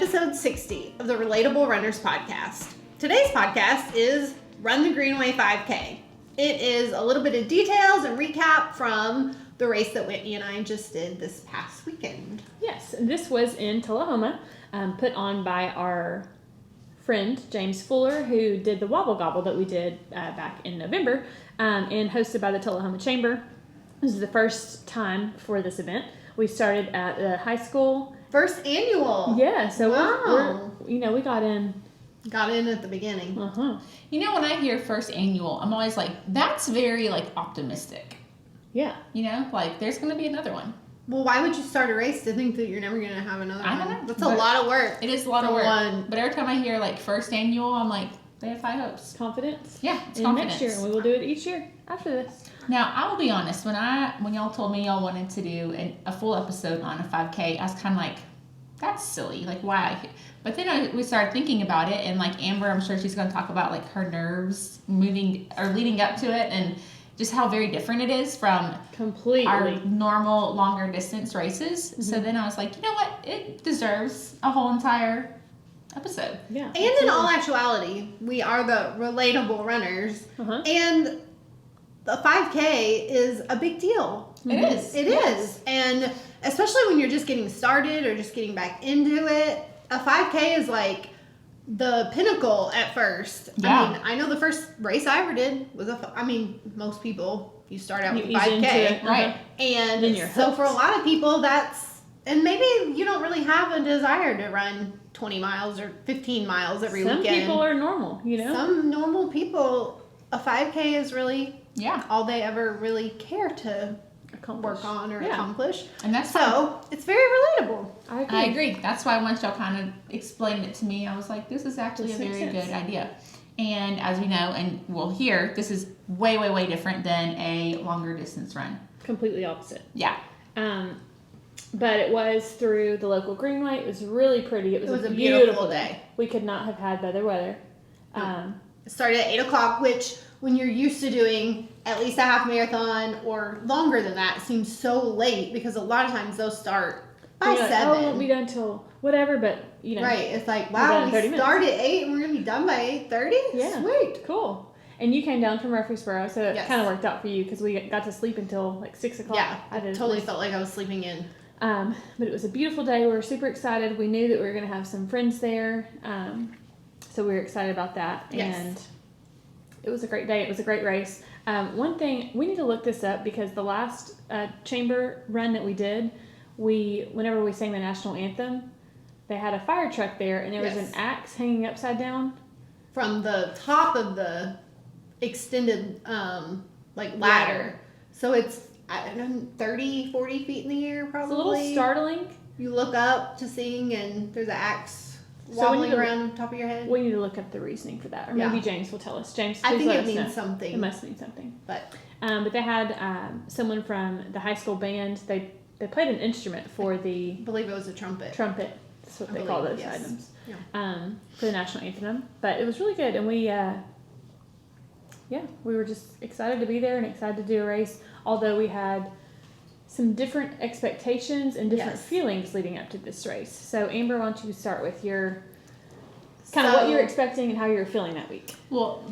episode 60 of the Relatable Runners podcast. Today's podcast is Run the Greenway 5K. It is a little bit of details and recap from the race that Whitney and I just did this past weekend. Yes, and this was in Tullahoma, put on by our friend James Fuller, who did the Wobble Gobble that we did back in November, and hosted by the Tullahoma Chamber. This is the first time for this event. We started at the high school. First annual. Yeah, so wow. we got in. Got in at the beginning. Uh-huh. You know, when I hear first annual, I'm always like, that's very, optimistic. Yeah. You know, there's going to be another one. Well, why would you start a race to think that you're never going to have another one? I don't know. That's a lot of work. It is a lot of work. One. But every time I hear, first annual, I'm like, they have high hopes. Confidence. Yeah, it's and confidence. Next year, and we will do it each year after this. Now, I will be honest. When y'all told me y'all wanted to do a full episode on a 5K, I was kind of like, that's silly. Why? But then we started thinking about it, and Amber, I'm sure she's going to talk about her nerves moving or leading up to it, and just how very different it is from completely our normal longer distance races. Mm-hmm. So then I was like, you know what? It deserves a whole entire episode. Yeah. And in all actuality, we are the Relatable Runners, and the 5K is a big deal. It is. It is. And especially when you're just getting started or just getting back into it, a 5K is the pinnacle at first. Yeah. I know the first race I ever did was most people, you start out with a ease 5K. into it. Right. And Then you're so hooked. for a lot of people, and maybe you don't really have a desire to run 20 miles or 15 miles every weekend. Some people are normal, Some normal people, a 5K is really all they ever really care to work on or accomplish. And that's so it's very relatable. I agree. That's why once y'all kind of explained it to me, I was like, this is actually a very good idea. And as we know, and we'll hear, this is way, way, way different than a longer distance run. Completely opposite. Yeah. But it was through the local Greenway. It was really pretty. It was a beautiful day. We could not have had better weather. It started at 8 o'clock, which when you're used to doing at least a half marathon or longer than that, seems so late because a lot of times those start by 7. It won't be done till whatever, but Right. It's wow, we start at 8 and we're going to be done by 8:30? Yeah. Sweet. Cool. And you came down from Murfreesboro, so it Yes. kind of worked out for you because we got to sleep until 6 o'clock. Yeah. I totally felt like I was sleeping in. But it was a beautiful day. We were super excited. We knew that we were going to have some friends there. So we were excited about that. Yes. And it was a great day. It was a great race. One thing, we need to look this up because the last chamber run that we did, whenever we sang the national anthem, they had a fire truck there and there was an axe hanging upside down. From the top of the extended ladder. So it's, 30, 40 feet in the air probably. It's a little startling. You look up to sing and there's an axe wobbling around on top of your head. We need to look up the reasoning for that. Or maybe James will tell us. James, I please think let it us means know. something. It must mean something. But they had someone from the high school band. They played an instrument for the... I believe it was a trumpet. Trumpet. That's what they call those items. Yeah. For the national anthem. But it was really good. And we were just excited to be there and excited to do a race. Although we had some different expectations and different feelings leading up to this race. So Amber, why don't you start with your what you're expecting and how you're feeling that week? Well,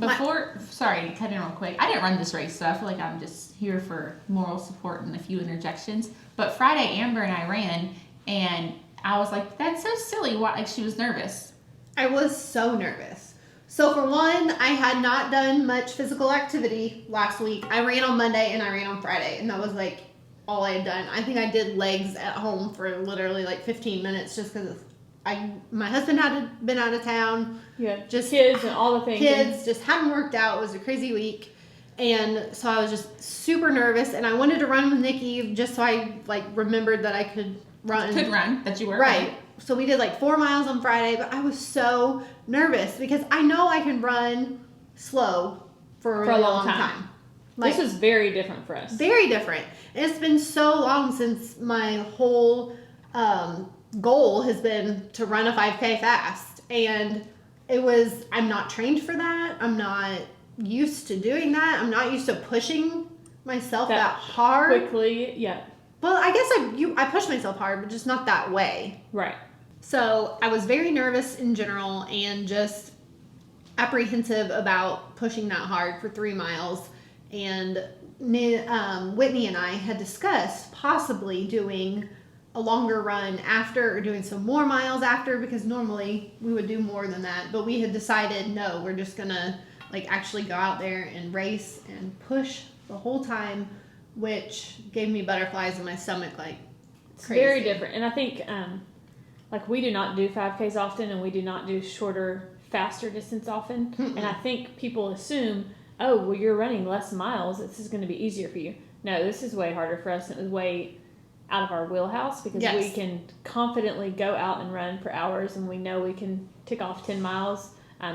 sorry to cut in real quick. I didn't run this race, so I feel like I'm just here for moral support and a few interjections. But Friday, Amber and I ran, and I was like, that's so silly. Why? She was nervous. I was so nervous. So for one, I had not done much physical activity last week. I ran on Monday and I ran on Friday, and that was all I had done. I think I did legs at home for literally 15 minutes just because my husband had been out of town. Yeah, just kids and all the things. Kids just hadn't worked out. It was a crazy week. And so I was just super nervous, and I wanted to run with Nikki just so I remembered that I could run. That you were. Right. So we did 4 miles on Friday, but I was so nervous because I know I can run slow for a long time. This was very different for us. Very different. And it's been so long since my whole goal has been to run a 5K fast. And I'm not trained for that. I'm not used to doing that. I'm not used to pushing myself that hard. Quickly, yeah. Well, I guess I push myself hard, but just not that way. Right. So I was very nervous in general and just apprehensive about pushing that hard for 3 miles. And Whitney and I had discussed possibly doing a longer run after, or doing some more miles after, because normally we would do more than that. But we had decided, no, we're just gonna like actually go out there and race and push the whole time, which gave me butterflies in my stomach like It's crazy. very different. And I think like we do not do 5Ks often, and we do not do shorter, faster distance often. Mm-mm. And I think people assume, oh, well, you're running less miles, this is going to be easier for you. No, this is way harder for us, and it was way out of our wheelhouse, because Yes. we can confidently go out and run for hours, and we know we can tick off 10 miles.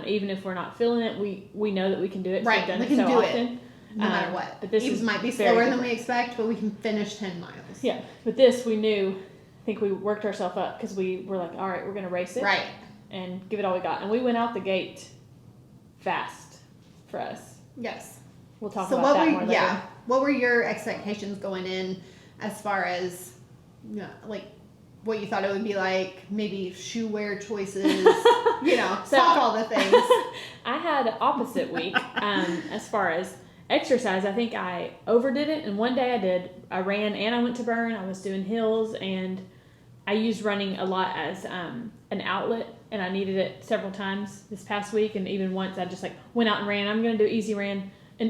Even if we're not feeling it, we know that we can do it. 'Cause Right, we've done we it can so do it. often. No matter what. But this It is might be very slower than different. we expect, but we can finish 10 miles. Yeah, but this we knew. I think we worked ourselves up because we were like, all right, we're going to race it. Right. And give it all we got. And we went out the gate fast for us. Yes. We'll talk So about what that were more later. yeah? What were your expectations going in, as far as like what you thought it would be like? Maybe shoe wear choices. So- talk all the things. I had an opposite week as far as exercise. I think I overdid it. And one day I did. I ran and I went to burn. I was doing hills, and I used running a lot as an outlet, and I needed it several times this past week. And even once I just like went out and ran. I'm going to do an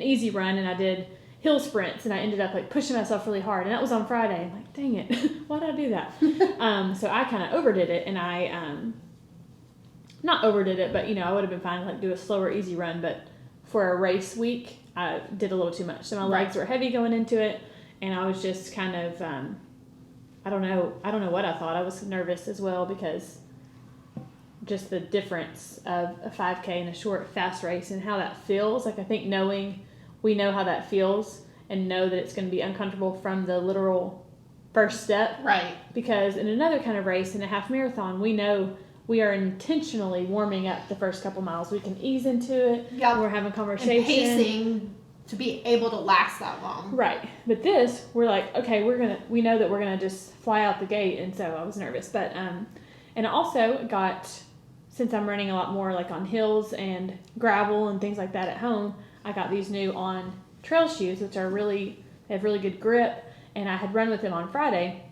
easy run, and I did hill sprints, and I ended up like pushing myself really hard, and that was on Friday. I'm like, dang it, why did I do that? So I kind of overdid it, and I not overdid it, but I would have been fine to like do a slower, easy run. But for a race week, I did a little too much. So my legs were heavy going into it, and I was just kind of I don't know what I thought. I was nervous as well, because just the difference of a 5K and a short, fast race and how that feels. Like, I think we know how that feels, and know that it's going to be uncomfortable from the literal first step. Right. Because in another kind of race, in a half marathon, we know we are intentionally warming up the first couple miles. We can ease into it. Yeah. We're having conversation. And pacing to be able to last that long. Right. But this, we're like, okay, we know that we're going to just fly out the gate. And so I was nervous. But, and I also got, since I'm running a lot more like on hills and gravel and things like that at home, I got these new on trail shoes, which are they have really good grip. And I had run with them on Friday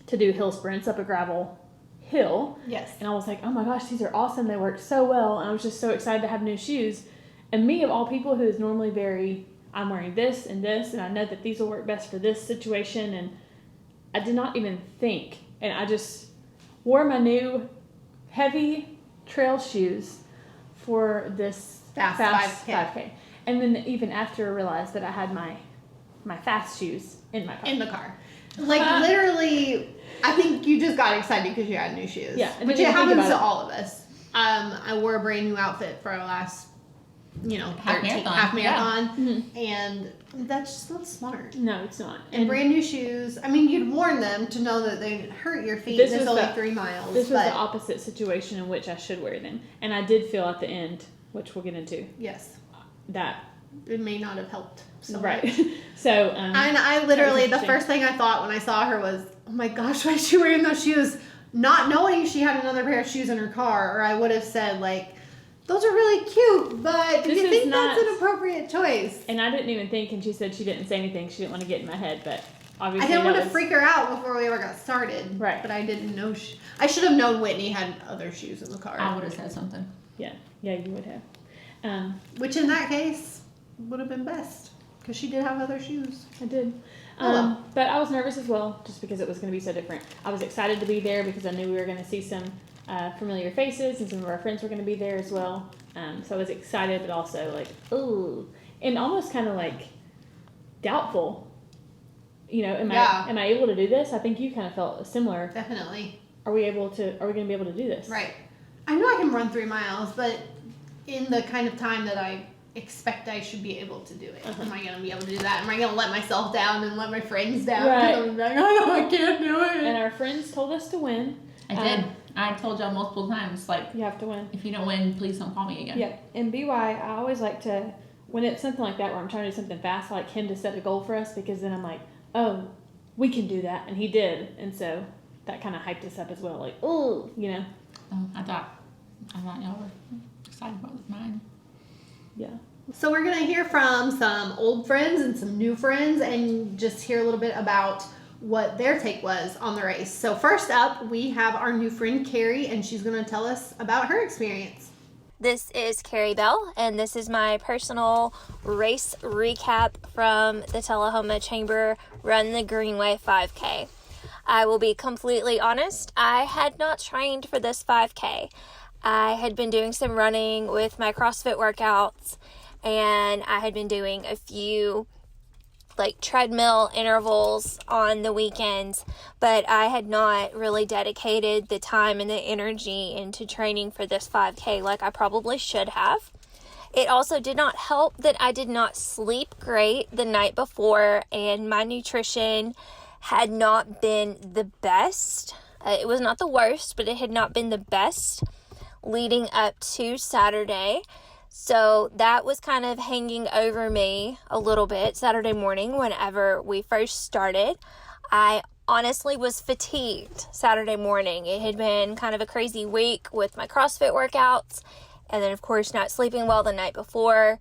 to do hill sprints up a gravel hill. Yes. And I was like, oh my gosh, these are awesome. They work so well. And I was just so excited to have new shoes. And me, of all people, who is normally I'm wearing this, and I know that these will work best for this situation. And I did not even think. And I just wore my new heavy trail shoes for this Fast 5K. And then even after I realized that I had my fast shoes in my car. In the car. Like, literally, I think you just got excited because you had new shoes. Yeah, I Which didn't it even think happens about to it. all of us. I wore a brand new outfit for our last, Half marathon. Mm-hmm. And that's just not smart. No, it's not. And brand new shoes. I mean, you'd worn them to know that they didn't hurt your feet. This It's was only the- 3 miles. This was but the opposite situation in which I should wear them. And I did feel at the end, which we'll get into, yes, that, it may not have helped. So right. much. So, And I literally, the interesting. first thing I thought when I saw her was, oh my gosh, why is she wearing those shoes? Not knowing she had another pair of shoes in her car, or I would have said, like, those are really cute, but do This you is think not- that's an appropriate choice? and I didn't even think, and she said she didn't say anything. She didn't want to get in my head, but I obviously didn't want that to was- freak her out before we ever got started. Right. But I didn't know. I should have known Whitney had other shoes in the car. I would have said something. Yeah, you would have. Which in that case would have been best. Because she did have other shoes. I did. Oh, well. But I was nervous as well, just because it was going to be so different. I was excited to be there because I knew we were going to see some familiar faces, and some of our friends were going to be there as well. So I was excited, but also like, ooh, and almost kind of like doubtful. Am I able to do this? I think you kind of felt similar. Definitely. Are we going to be able to do this? Right. I know I can run 3 miles, but in the kind of time that I expect I should be able to do it. Uh-huh. Am I going to be able to do that? Am I going to let myself down and let my friends down? Right. Because I'm like, oh no, I can't do it. And our friends told us to win. I did. I told y'all multiple times, like, You have to win. if you don't win, please don't call me again. Yeah, and BY, I always like to, when it's something like that where I'm trying to do something fast, I like him to set a goal for us, because then I'm like, oh, we can do that, and he did, and so that kind of hyped us up as well. Like, oh, you know. Oh, I thought y'all were excited about mine. Yeah. So we're going to hear from some old friends and some new friends and just hear a little bit about what their take was on the race. So first up, we have our new friend, Carrie, and she's going to tell us about her experience. This is Carrie Bell, and this is my personal race recap from the Tullahoma Chamber Run the Greenway 5K. I will be completely honest, I had not trained for this 5K. I had been doing some running with my CrossFit workouts, and I had been doing a few treadmill intervals on the weekends, but I had not really dedicated the time and the energy into training for this 5K like I probably should have. It also did not help that I did not sleep great the night before, and my nutrition had not been the best. It was not the worst, but it had not been the best leading up to Saturday. So that was kind of hanging over me a little bit Saturday morning whenever we first started. I honestly was fatigued Saturday morning. It had been kind of a crazy week with my CrossFit workouts, and then of course not sleeping well the night before.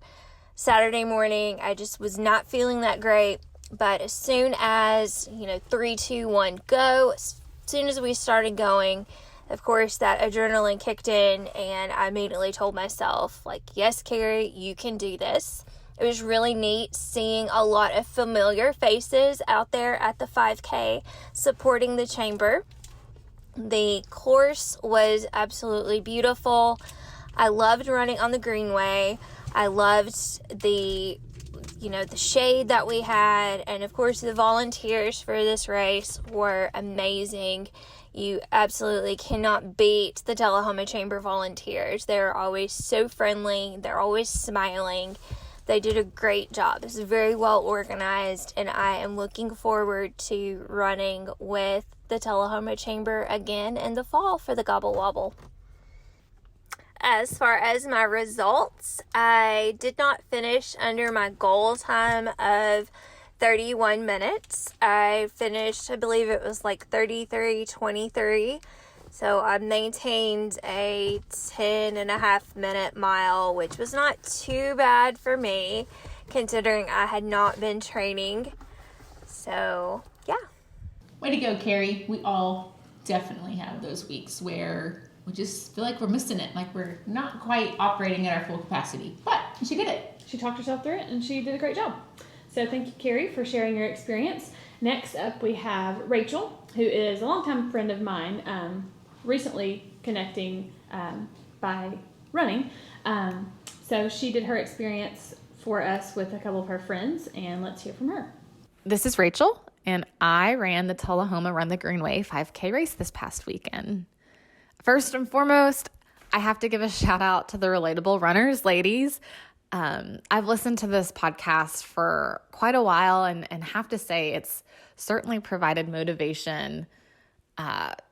Saturday morning, I just was not feeling that great. But as soon as, 3, 2, 1, go, as soon as we started going, of course, that adrenaline kicked in, and I immediately told myself, yes, Carrie, you can do this. It was really neat seeing a lot of familiar faces out there at the 5K supporting the chamber. The course was absolutely beautiful. I loved running on the Greenway. I loved the shade that we had, and of course, the volunteers for this race were amazing. You absolutely cannot beat the Tullahoma Chamber volunteers. They're always so friendly. They're always smiling. They did a great job. It's very well organized, and I am looking forward to running with the Tullahoma Chamber again in the fall for the Gobble Wobble. As far as my results, I did not finish under my goal time of 31 minutes. I finished, I believe it was 33:23. So I maintained a 10.5-minute mile, which was not too bad for me, considering I had not been training. So, yeah. Way to go, Carrie. We all definitely have those weeks where we just feel like we're missing it, like we're not quite operating at our full capacity. But she did it. She talked herself through it, and she did a great job. So thank you, Carrie, for sharing your experience. Next up, we have Rachel, who is a longtime friend of mine, recently connecting by running. So she did her experience for us with a couple of her friends, and let's hear from her. This is Rachel, and I ran the Tullahoma Run the Greenway 5K race this past weekend. First and foremost, I have to give a shout out to the Relatable Runners ladies. I've listened to this podcast for quite a while and have to say it's certainly provided motivation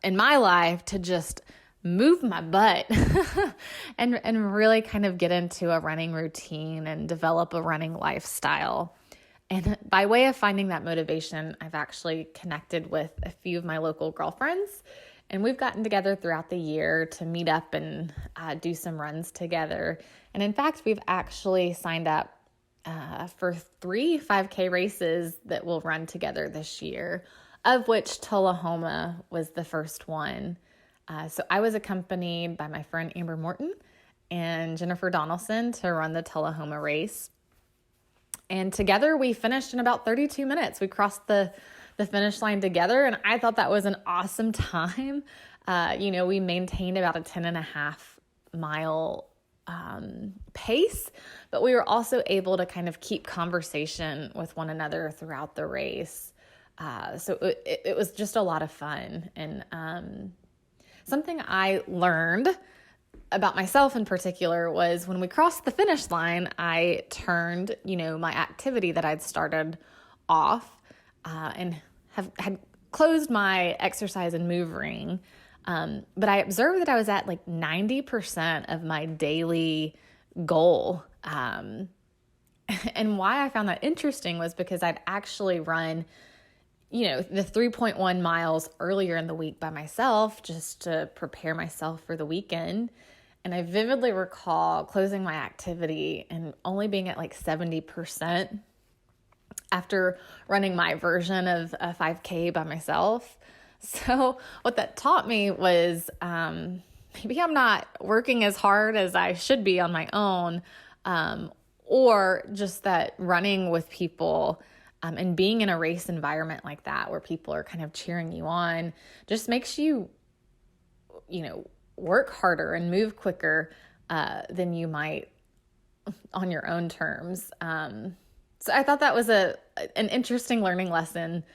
in my life to just move my butt and really kind of get into a running routine and develop a running lifestyle. And by way of finding that motivation, I've actually connected with a few of my local girlfriends, and we've gotten together throughout the year to meet up and do some runs together. And in fact, we've actually signed up for 3 5K races that we'll run together this year, of which Tullahoma was the first one. So I was accompanied by my friend Amber Morton and Jennifer Donaldson to run the Tullahoma race. And together we finished in about 32 minutes. We crossed the finish line together, and I thought that was an awesome time. We maintained about a 10.5 mile pace, but we were also able to kind of keep conversation with one another throughout the race. So it was just a lot of fun. And something I learned about myself in particular was when we crossed the finish line, I turned, my activity that I'd started off and had closed my exercise and move ring. But I observed that I was at 90% of my daily goal. And why I found that interesting was because I'd actually run, the 3.1 miles earlier in the week by myself just to prepare myself for the weekend. And I vividly recall closing my activity and only being at like 70% after running my version of a 5K by myself. So what that taught me was maybe I'm not working as hard as I should be on my own, or just that running with people and being in a race environment like that where people are kind of cheering you on just makes you, work harder and move quicker than you might on your own terms. So I thought that was an interesting learning lesson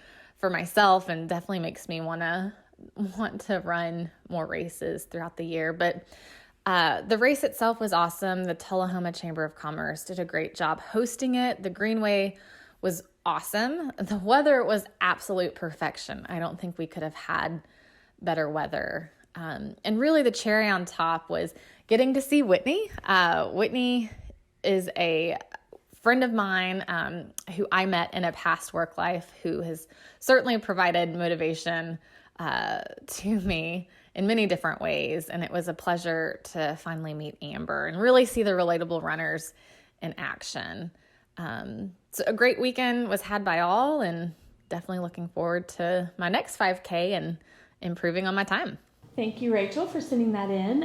for myself, and definitely makes me want to run more races throughout the year. But the race itself was awesome. The Tullahoma Chamber of Commerce did a great job hosting it. The Greenway was awesome. The weather was absolute perfection. I don't think we could have had better weather. And really the cherry on top was getting to see Whitney. Whitney is a friend of mine who I met in a past work life, who has certainly provided motivation to me in many different ways. And it was a pleasure to finally meet Amber and really see the Relatable Runners in action. So a great weekend was had by all, and definitely looking forward to my next 5K and improving on my time. Thank you, Rachel, for sending that in.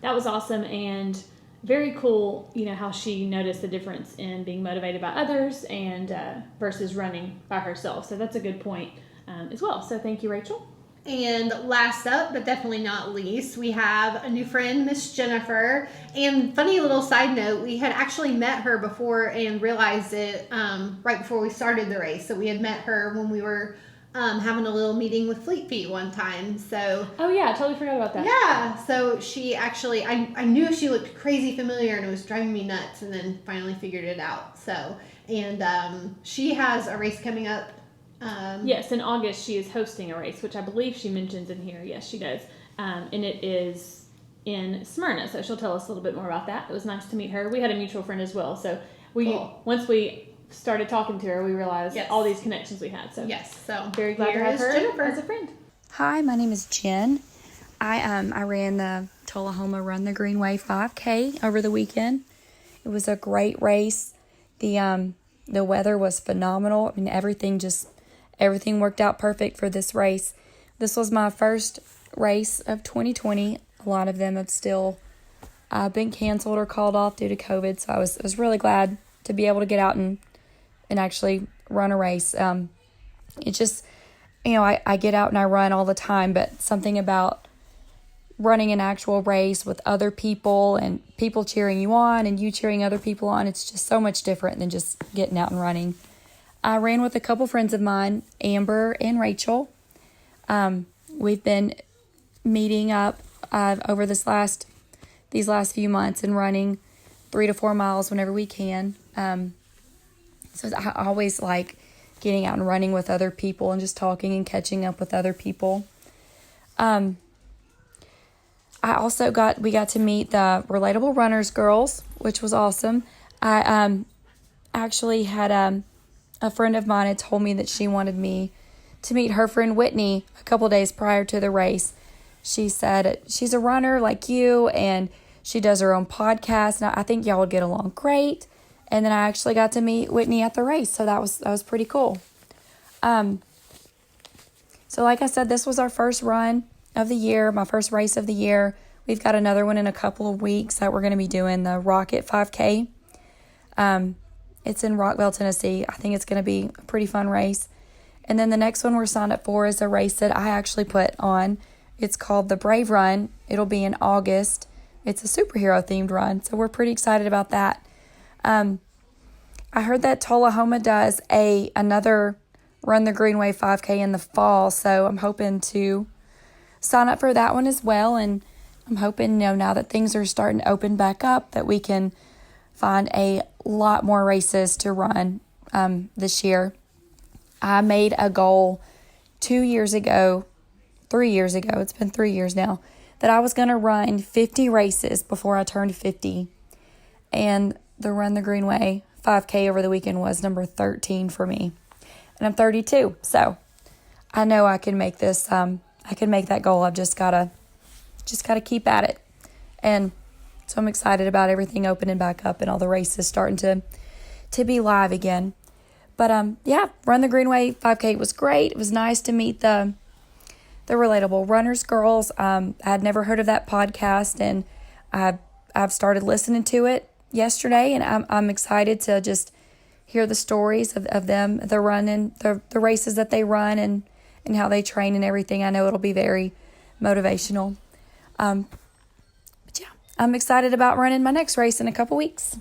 That was awesome and very cool, how she noticed the difference in being motivated by others and versus running by herself. So that's a good point as well. So thank you, Rachel. And last up, but definitely not least, we have a new friend, Miss Jennifer. And funny little side note, we had actually met her before and realized it right before we started the race. So we had met her when we were having a little meeting with Fleet Feet one time. So oh yeah, I totally forgot about that. Yeah, so she actually, I knew she looked crazy familiar and it was driving me nuts, and then finally figured it out. So, and she has a race coming up. Yes, in August she is hosting a race, which I believe she mentions in here. Yes, she does. And it is in Smyrna, so she'll tell us a little bit more about that. It was nice to meet her. We had a mutual friend as well, so once we started talking to her, we realized all these connections we had. So so very glad to have her Jennifer as a friend. Hi, my name is Jen. I ran the Tullahoma Run the Greenway 5K over the weekend. It was a great race. The weather was phenomenal. I mean, everything worked out perfect for this race. This was my first race of 2020. A lot of them have still been canceled or called off due to COVID. So I was really glad to be able to get out and actually run a race. It just, I get out and I run all the time, but something about running an actual race with other people and people cheering you on and you cheering other people on, it's just so much different than just getting out and running. I ran with a couple friends of mine, Amber and Rachel. We've been meeting up over these last few months and running 3 to 4 miles whenever we can. So I always like getting out and running with other people and just talking and catching up with other people. We got to meet the Relatable Runners girls, which was awesome. I actually had a friend of mine had told me that she wanted me to meet her friend Whitney a couple days prior to the race. She said she's a runner like you, and she does her own podcast, and I think y'all would get along great. And then I actually got to meet Whitney at the race, so that was pretty cool. So like I said, this was our first run of the year, my first race of the year. We've got another one in a couple of weeks that we're going to be doing, the Rocket 5K. It's in Rockville, Tennessee. I think it's going to be a pretty fun race. And then the next one we're signed up for is a race that I actually put on. It's called the Brave Run. It'll be in August. It's a superhero themed run, so we're pretty excited about that. I heard that Tullahoma does another Run the Greenway 5K in the fall, so I'm hoping to sign up for that one as well. And I'm hoping, now that things are starting to open back up, that we can find a lot more races to run this year. I made a goal 3 years ago, it's been 3 years now, that I was going to run 50 races before I turned 50. And the Run the Greenway 5K over the weekend was number 13 for me. and I'm 32. So I know I can make this. I can make that goal. I've just gotta keep at it. And so I'm excited about everything opening back up and all the races starting to be live again. But Run the Greenway 5K was great. It was nice to meet the Relatable Runners girls. I had never heard of that podcast, and I've started listening to it yesterday, and I'm excited to just hear the stories of them, the running, the races that they run, and how they train and everything. I know it'll be very motivational. But yeah, I'm excited about running my next race in a couple weeks.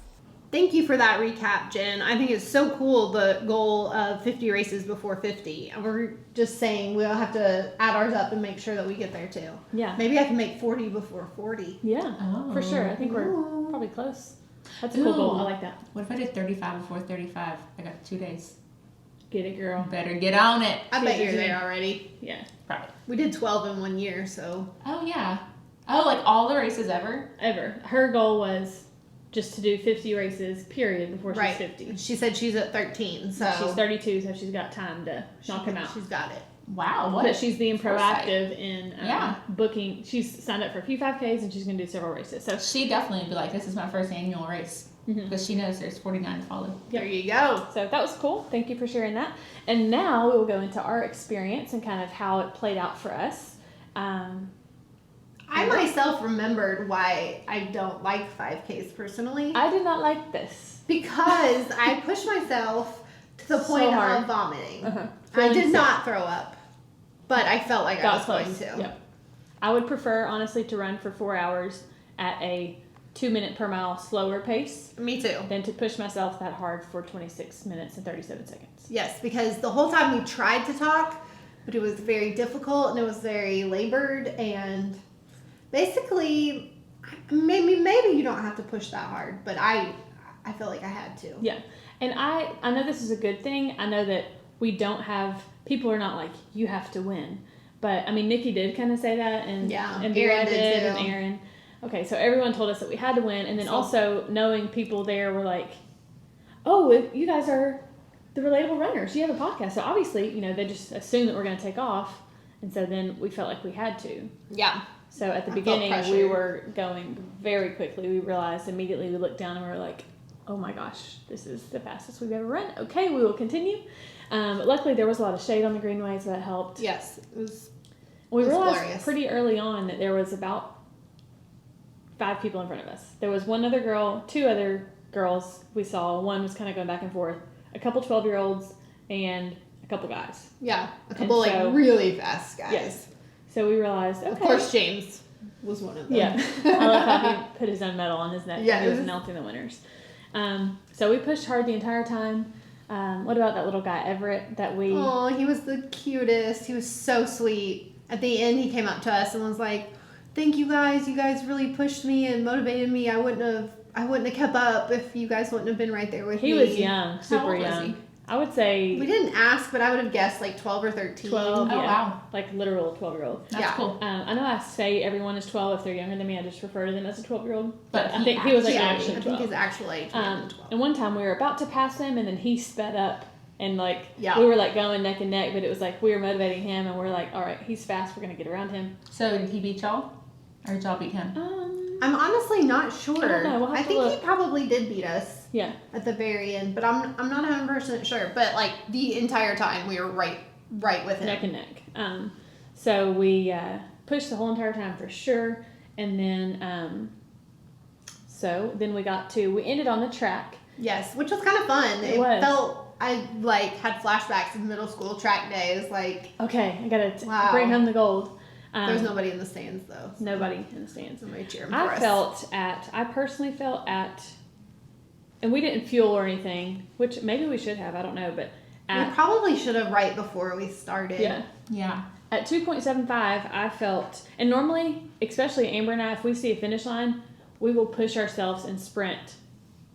Thank you for that recap, Jen. I think it's so cool, the goal of 50 races before 50. And we're just saying we'll have to add ours up and make sure that we get there too. Yeah. Maybe I can make 40 before 40. Yeah, for sure. I think we're probably close. That's a cool goal. I like that. What if I did 35 before 35? I got 2 days. Get it, girl. Better get on it. I bet you're there already. Yeah. Probably. We did 12 in 1 year, so. Oh, yeah. Oh, like all the races ever? Ever. Her goal was just to do 50 races, period, before she's 50. She said she's at 13, so. She's 32, so she's got time to knock him out. She's got it. Wow. What? But she's being proactive in booking. She's signed up for a few 5Ks, and she's going to do several races. So she definitely would be like, this is my first annual race. Because she knows there's 49 to follow. There you go. So that was cool. Thank you for sharing that. And now we will go into our experience and kind of how it played out for us. I myself remembered why I don't like 5Ks personally. I did not like this. Because I pushed myself to the point of vomiting. I did not throw up, but I felt like I was going to. Yep. I would prefer, honestly, to run for 4 hours at a 2 minute per mile slower pace. Me too. Than to push myself that hard for 26 minutes and 37 seconds. Yes, because the whole time we tried to talk, but it was very difficult and it was very labored, and basically maybe you don't have to push that hard, but I feel like I had to. Yeah. And I know this is a good thing. I know that we don't have, people are not like, you have to win. But I mean, Nikki did kind of say that, and Aaron did too. And Aaron. Okay, so everyone told us that we had to win, and then also knowing people there were like, oh, you guys are the Relatable Runners. You have a podcast. So obviously, they just assume that we're going to take off. And so then we felt like we had to. Yeah. So at the beginning, we were going very quickly. We realized immediately, we looked down and we were like, oh my gosh, this is the fastest we've ever run. Okay, we will continue. But luckily, there was a lot of shade on the Greenway, so that helped. Yes. We realized glorious. Pretty early on that there was about 5 people in front of us. There was one other girl, 2 other girls we saw. One was kind of going back and forth. A couple 12-year-olds and a couple guys. Yeah, a couple really fast guys. Yes. So we realized, okay. Of course, James was one of them. Yeah. I love how he put his own medal on his neck. Yeah, he was announcing the winners. So we pushed hard the entire time. What about that little guy, Everett, that we... Oh, he was the cutest. He was so sweet. At the end, he came up to us and was like, thank you guys. You guys really pushed me and motivated me. I wouldn't have kept up if you guys wouldn't have been right there with me. He was young, super How old young. was he? I would say... We didn't ask, but I would have guessed like 12 or 13. 12, Oh, wow. Like literal 12-year-old. That's cool. I know I say everyone is 12 if they're younger than me. I just refer to them as a 12-year-old. But I think he was like Actually, actually 12. I think his actual age was 12. And one time we were about to pass him, and then he sped up. And like, Yeah. we were like going neck and neck, but it was like we were motivating him, and we're like, all right, he's fast. We're going to get around him. So did he beat y'all? Or did y'all beat him? I'm honestly not sure. I don't know. We'll have I to think look. he probably did beat us. Yeah. At the very end, but I'm not 100% sure. But like the entire time, we were right with him. Neck and neck. So we pushed the whole entire time for sure, and then we ended on the track. Yes, which was kind of fun. It was. felt, I had flashbacks of middle school track days. Like, Okay, I gotta Wow. bring home the gold. there's nobody in the stands though. So Nobody in the stands. Somebody cheering for us. I personally felt at, and we didn't fuel or anything, which maybe we should have. I don't know, but We probably should have right before we started. yeah. Yeah. At 2.75, I felt, and normally, especially Amber and I, if we see a finish line, we will push ourselves and sprint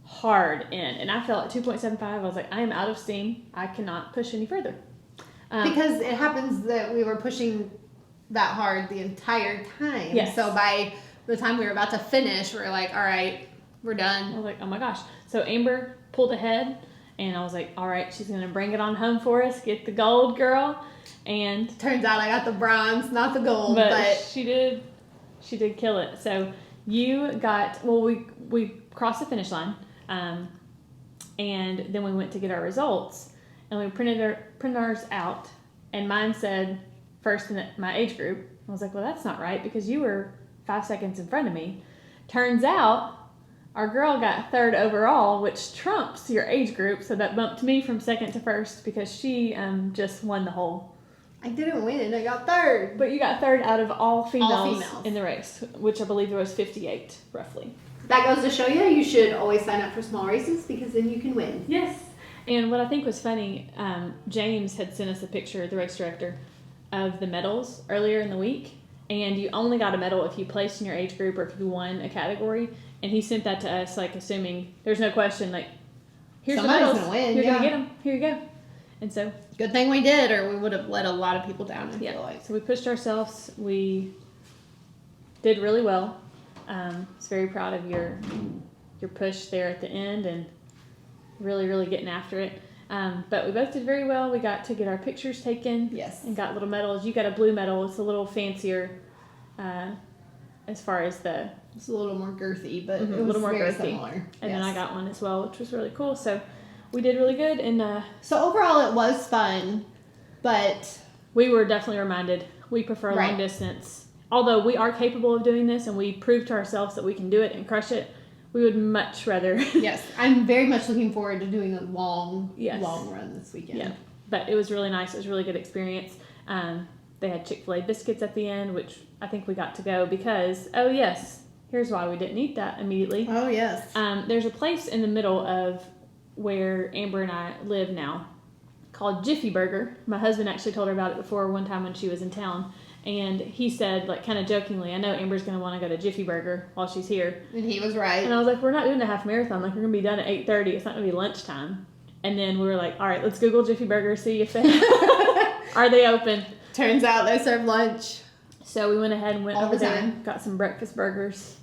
hard in. And I felt at 2.75, I was like, I am out of steam. I cannot push any further. Because it happens that we were pushing that hard the entire time. Yes. So by the time we were about to finish, we were like, all right, we're I done. was like, oh my gosh. So Amber pulled ahead, And I was like, all right, she's going to bring it on home for us, get the gold, girl. And Turns out I got the bronze, not the gold, but she did kill it. So you got, well, we crossed the finish line, and then we went to get our results, and we printed ours out, and mine said first in my age group. I was like, well, that's not right because you were 5 seconds in front of me. Turns out our girl got third overall, which trumps your age group, so that bumped me from second to first because she just won the whole. I didn't win. I got third. But you got third out of all females females. in the race, which I believe there was 58 roughly. That goes to show you should always sign up for small races because then you can win. Yes. And what I think was funny, James had sent us a picture, the race director, of the medals earlier in the week. And you only got a medal if you placed in your age group or if you won a category. And he sent that to us, like, assuming there's no question, like, here's Somebody's the medals. gonna win, You're yeah. going to get them. Here you go. And so, Good thing we did, or we would have let a lot of people down, I feel like. so we pushed ourselves. We did really well. Was very proud of your push there at the end and really, really getting after it. But we both did very well. We got to get our pictures taken. Yes. And got little medals. You got a blue medal. It's a little fancier as far as the... It's a little more girthy, but Mhm, it was a little more very girthy. similar. And then Yes. I got one as well, which was really cool. So we did really good. And So overall, it was fun, but we were definitely reminded we prefer long Right. distance. Although we are capable of doing this and we proved to ourselves that we can do it and crush it, we would much rather... yes, I'm very much looking forward to doing a long run this weekend. Yeah, but it was really nice. It was a really good experience. They had Chick-fil-A biscuits at the end, which I think we got to go because, oh yes, here's why we didn't eat that immediately. Oh, yes. There's a place in the middle of where Amber and I live now called Jiffy Burger. My husband actually told her about it before one time when she was in town. And he said, like, kind of jokingly, I know Amber's going to want to go to Jiffy Burger while she's here. And he was right. And I was like, we're not doing a half marathon. Like, we're going to be done at 8:30. It's not going to be lunchtime. And then we were like, all right, let's Google Jiffy Burger, see if they are they open. Turns out they serve lunch. So we went ahead and went All over the there, time. got some breakfast burgers.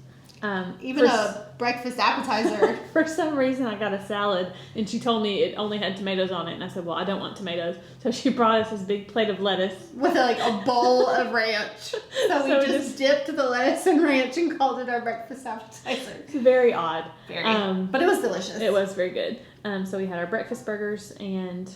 Even a breakfast appetizer. For some reason, I got a salad, and she told me it only had tomatoes on it. And I said, well, I don't want tomatoes. So she brought us this big plate of lettuce. With a bowl of ranch. So we So just dipped the lettuce and ranch and called it our breakfast appetizer. It's very odd. Very. But But it was delicious. it was very good. So we had our breakfast burgers, and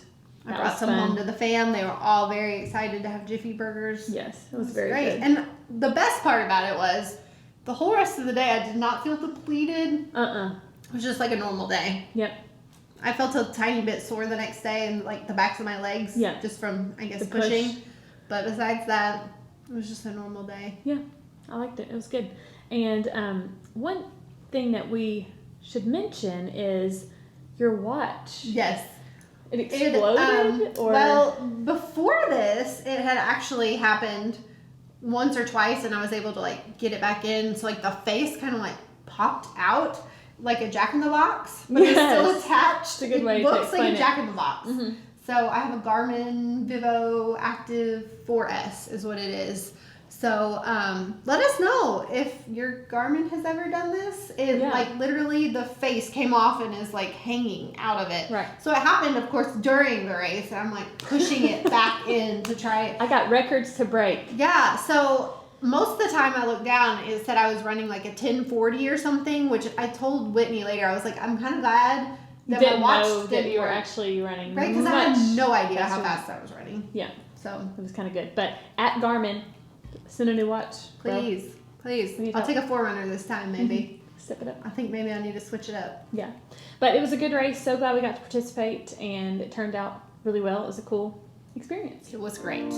I that brought was some fun. home to the fam. They were all very excited to have Jiffy Burgers. Yes, it was It was very great. good. And the best part about it was the whole rest of the day I did not feel depleted. It was just like a normal day. Yep. I felt a tiny bit sore the next day and like the backs of my legs. Yeah. Just from, I guess, The push. pushing. But besides that, it was just a normal day. Yeah, I liked it. It was good. And one thing that we should mention is your watch. Yes. It exploded? Or Well, before this, it had actually happened once or twice, and I was able to like get it back in. So like the face kind of like popped out like a Jack in the Box, but it's still Yes. attached. It's a good it way to looks like explain a it. Jack in the Box. Mhm. So I have a Garmin Vivo Active 4S is what it is. So let us know if your Garmin has ever done this. It Yeah. like literally the face came off and is like hanging out of it. Right. So it happened, of course, during the race. And I'm like pushing it back in to try it. I got records to break. Yeah. So most of the time I looked down, it said I was running like a 10:40 or something, which I told Whitney later. I was like, I'm kind of glad You that didn't my watch know that didn't you were work. actually running Right, because I much had no idea how faster. fast I was running. Yeah, So it was kind of good. But at Garmin, send a new watch. bro. please, We need I'll help. take a Forerunner this time, maybe. Step it up. I think maybe I need to switch it up. Yeah. But it was a good race. So glad we got to participate, and it turned out really well. It was a cool experience. It was great.